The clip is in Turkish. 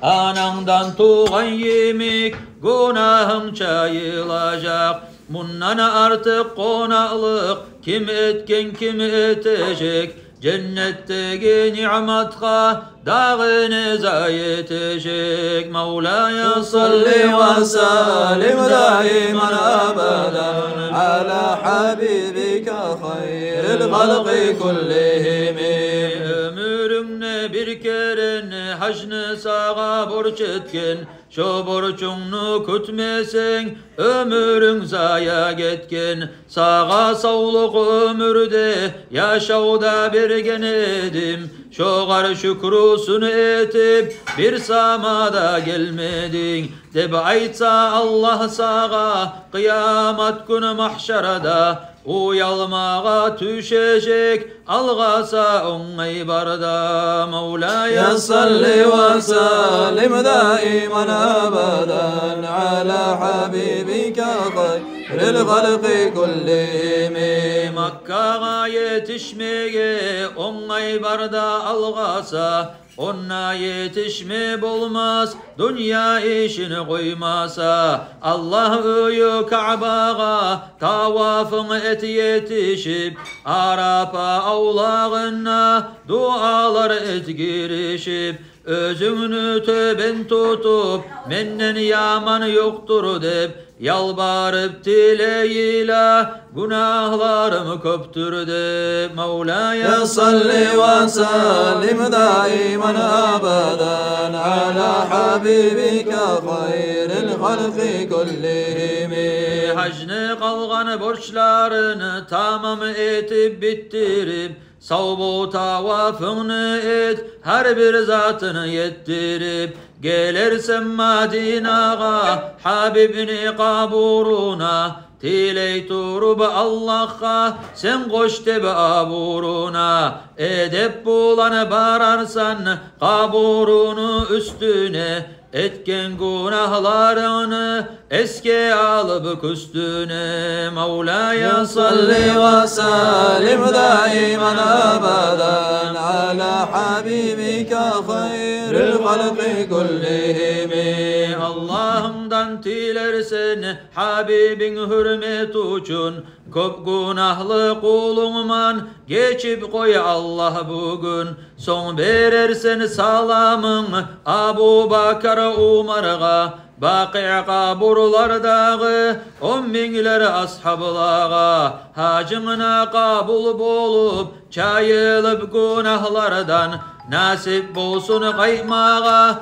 Anandan tuğan yemek günahın çayılacak. Bundan artık konaklık kim etken kim etecek. Cennetteki ni'matka dağını zayetecek. Mevla'ya salli ve sellim daiman abadan ala habibike hayril halqi kullihim. Ömrünne bir keren hacını sağa borç etken, şu borçunu kütmesen ömrün zaya getken. Sağa sağlık ömürde yaşavda bergen edim. Şoğar şükrusunu etip bir samada gelmedin. Deb aytsa Allah sağa kıyamet günü mahşarada. Uyalmağa düşecek algasa oңай barda. Mevla'ya salli ve sellim daiman abadan ala habibike hayril halqi kullihim. Makka'a yetişmeye oңай barda algasa, onna yetişme bulmaz dünya işini koymasa. Allah öyü Ka'bağa tavafın et yetişip, Arafa avlağına dualar et girişip. Özünü töben tutup menden yaman yoktur dep, yalvarıp dileyle günahlarımı köptür dep. Mevla'ya salli ve sellim daiman abadan ala habibike hayril halqi kullihim. Hacını kalgan borçlarını tamam etip bittirip, savbu tavafını et her bir zatını yettirip. Gelirsen Madinağa Habibini kaburuna, tiley turup Allah'a sen koş deb aburuna. Edep bulan bararsan kaburunu üstüne, etken günahlarını eske alıp küstüne. Mevla'ya salli ve sellim daiman abadan ala habibike hayril halqi kullihim. Allah'ımdan dilersen Habibin hürmet uçun, köp günahlı kulunman geçip koy Allah bugün. Son verersen salamın Abu Bakar Umar'a, Baki kaburlardağı 10 binler ashablağa. Hacına kabul bolup çayılıp günahlardan, nasip bolsun kaymağa